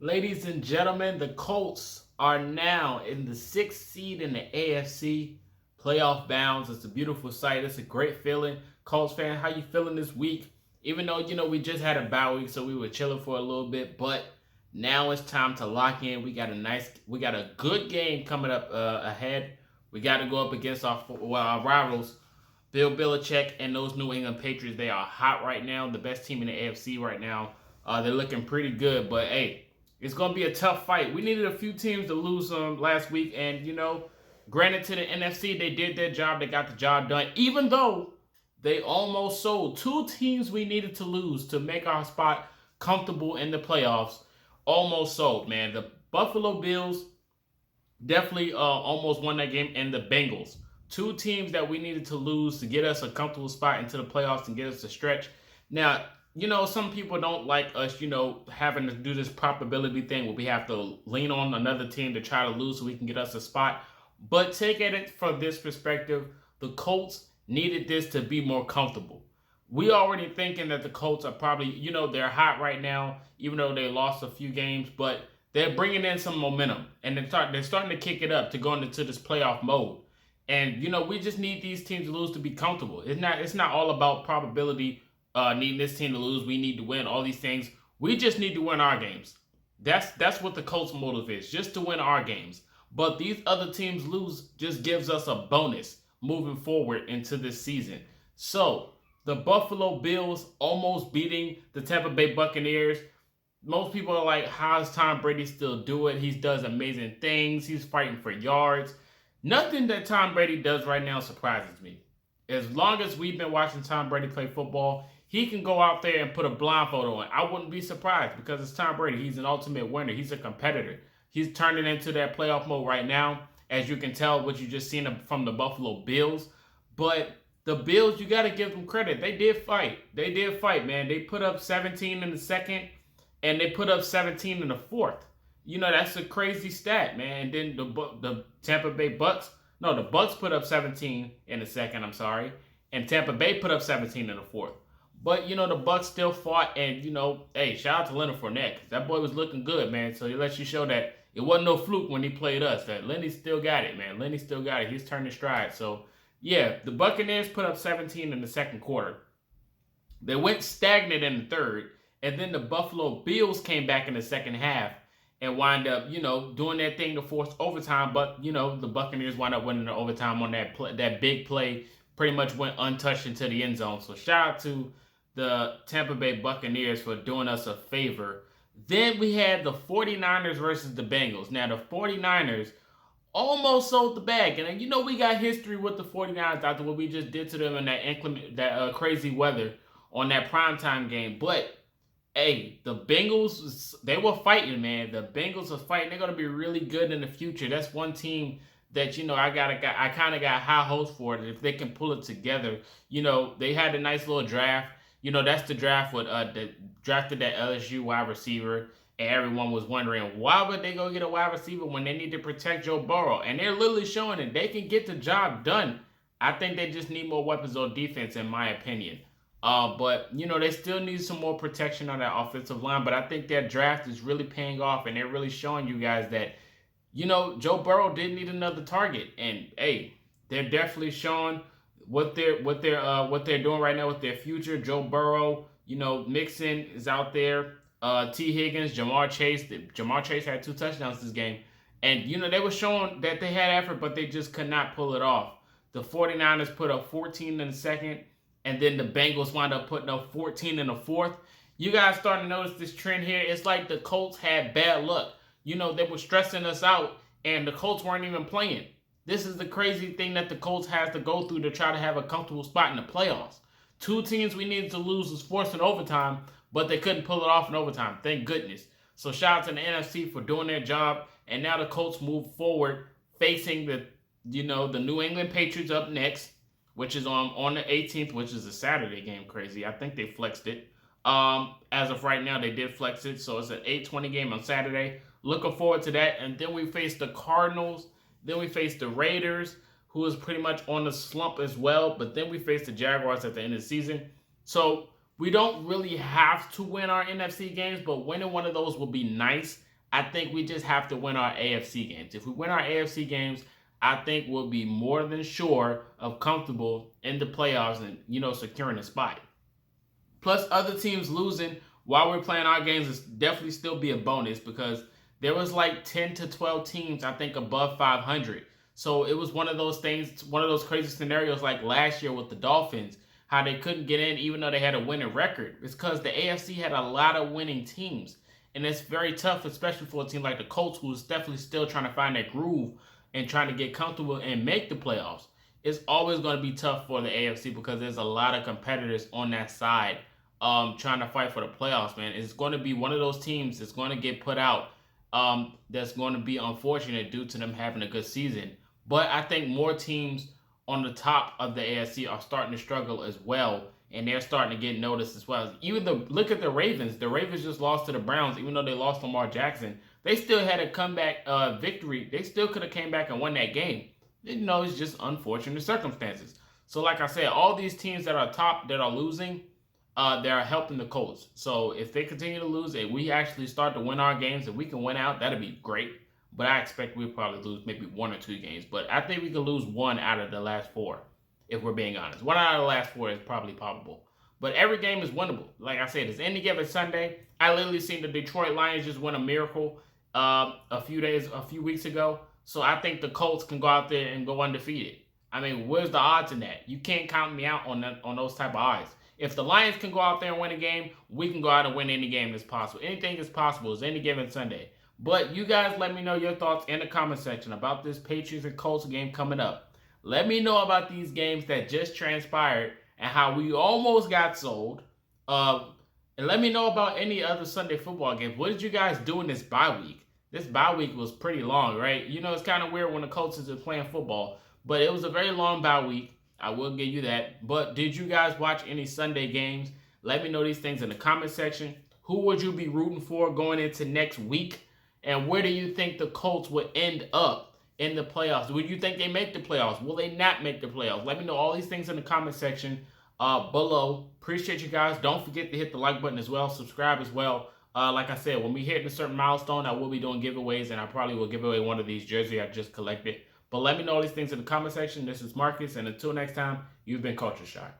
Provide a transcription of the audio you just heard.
Ladies and gentlemen, the Colts are now in the sixth seed in the AFC playoff bounds. It's a beautiful sight. It's a great feeling. Colts fan, how you feeling this week? Even though we just had a bye week, so we were chilling for a little bit, but now it's time to lock in. We got a good game coming up ahead. We got to go up against our rivals, Bill Belichick and those New England Patriots. They are hot right now, the best team in the AFC right now. They're looking pretty good, but hey, it's going to be a tough fight. We needed a few teams to lose last week, and granted to the NFC, they did their job. They got the job done, even though they almost sold two teams we needed to lose to make our spot comfortable in the playoffs. Almost sold, man. The Buffalo Bills definitely almost won that game, and the Bengals. Two teams that we needed to lose to get us a comfortable spot into the playoffs and get us a stretch. Now, some people don't like us, having to do this probability thing where we have to lean on another team to try to lose so we can get us a spot. But take it from this perspective, the Colts needed this to be more comfortable. We already thinking that the Colts are probably, they're hot right now, even though they lost a few games, but they're bringing in some momentum, and they're starting to kick it up to go into this playoff mode. And we just need these teams to lose to be comfortable. It's not all about probability. Needing this team to lose, we need to win. All these things, we just need to win our games. That's what the Colts' motive is, just to win our games. But these other teams lose just gives us a bonus moving forward into this season. So the Buffalo Bills almost beating the Tampa Bay Buccaneers. Most people are like, how does Tom Brady still do it? He does amazing things. He's fighting for yards. Nothing that Tom Brady does right now surprises me. As long as we've been watching Tom Brady play football, he can go out there and put a blindfold on. I wouldn't be surprised because it's Tom Brady. He's an ultimate winner. He's a competitor. He's turning into that playoff mode right now, as you can tell what you just seen from the Buffalo Bills. But the Bills, you got to give them credit. They did fight. Man. They put up 17 in the second, and they put up 17 in the fourth. That's a crazy stat, man. And then the Tampa Bay Bucks, no, the Bucks put up 17 in the second, I'm sorry, and Tampa Bay put up 17 in the fourth. But, the Bucks still fought, and, hey, shout out to Leonard Fournette, because that boy was looking good, man. So it lets you show that it wasn't no fluke when he played us, that Lenny still got it, man. Lenny still got it. He's turning stride. So, yeah, the Buccaneers put up 17 in the second quarter. They went stagnant in the third, and then the Buffalo Bills came back in the second half and wind up, doing that thing to force overtime. But, the Buccaneers wind up winning the overtime on that big play. Pretty much went untouched into the end zone. So shout out to the Tampa Bay Buccaneers for doing us a favor. Then we had the 49ers versus the Bengals. Now, the 49ers almost sold the bag. And, we got history with the 49ers after what we just did to them in that crazy weather on that primetime game. But, hey, the Bengals, they were fighting, man. The Bengals are fighting. They're going to be really good in the future. That's one team that, I kind of got high hopes for it. If they can pull it together, they had a nice little draft. That's the draft with that drafted that LSU wide receiver, and everyone was wondering why would they go get a wide receiver when they need to protect Joe Burrow, and they're literally showing that they can get the job done. I think they just need more weapons on defense, in my opinion. But they still need some more protection on that offensive line. But I think that draft is really paying off, and they're really showing you guys that Joe Burrow did need another target, and hey, they're definitely showing what they're doing right now with their future. Joe Burrow, Mixon is out there. T. Higgins, Jamar Chase. Jamar Chase had 2 touchdowns this game. And, they were showing that they had effort, but they just could not pull it off. The 49ers put up 14 in the second, and then the Bengals wound up putting up 14 in the fourth. You guys starting to notice this trend here. It's like the Colts had bad luck. They were stressing us out, and the Colts weren't even playing. This is the crazy thing that the Colts has to go through to try to have a comfortable spot in the playoffs. 2 teams we needed to lose was forced in overtime, but they couldn't pull it off in overtime. Thank goodness. So shout out to the NFC for doing their job. And now the Colts move forward facing the New England Patriots up next, which is on the 18th, which is a Saturday game. Crazy. I think they flexed it. As of right now, they did flex it. So it's an 8:20 game on Saturday. Looking forward to that. And then we face the Cardinals. Then we face the Raiders, who is pretty much on the slump as well. But then we face the Jaguars at the end of the season. So we don't really have to win our NFC games, but winning one of those will be nice. I think we just have to win our AFC games. If we win our AFC games, I think we'll be more than sure of comfortable in the playoffs and securing a spot. Plus, other teams losing while we're playing our games is definitely still be a bonus because there was like 10 to 12 teams I think above 500. So it was one of those things, one of those crazy scenarios like last year with the Dolphins, how they couldn't get in even though they had a winning record. It's because the AFC had a lot of winning teams. And it's very tough, especially for a team like the Colts, who's definitely still trying to find that groove and trying to get comfortable and make the playoffs. It's always going to be tough for the AFC because there's a lot of competitors on that side trying to fight for the playoffs, man. It's going to be one of those teams that's going to get put out that's going to be unfortunate due to them having a good season. But I think more teams on the top of the AFC are starting to struggle as well, and they're starting to get noticed as well. Even look at the Ravens. The Ravens just lost to the Browns, even though they lost Lamar Jackson. They still had a comeback victory. They still could have came back and won that game. It's just unfortunate circumstances. So, like I said, all these teams that are top that are losing, they're helping the Colts. So if they continue to lose, if we actually start to win our games, if we can win out, that'd be great. But I expect we'll probably lose maybe 1 or 2 games. But I think we could lose 1 out of the last 4, if we're being honest. 1 out of the last 4 is probably probable. But every game is winnable. Like I said, it's any given Sunday. I literally seen the Detroit Lions just win a miracle a few weeks ago. So I think the Colts can go out there and go undefeated. I mean, where's the odds in that? You can't count me out on those type of odds. If the Lions can go out there and win a game, we can go out and win any game that's possible. Anything is possible. It's any given Sunday. But you guys let me know your thoughts in the comment section about this Patriots and Colts game coming up. Let me know about these games that just transpired and how we almost got sold. And let me know about any other Sunday football games. What did you guys do in this bye week? This bye week was pretty long, right? It's kind of weird when the Colts is playing football. But it was a very long bye week. I will give you that. But did you guys watch any Sunday games? Let me know these things in the comment section. Who would you be rooting for going into next week? And where do you think the Colts would end up in the playoffs? Would you think they make the playoffs? Will they not make the playoffs? Let me know all these things in the comment section below. Appreciate you guys. Don't forget to hit the like button as well. Subscribe as well. Like I said, when we hit a certain milestone, I will be doing giveaways, and I probably will give away one of these jerseys I just collected. But let me know all these things in the comment section. This is Marcus, and until next time, you've been Culture Shock.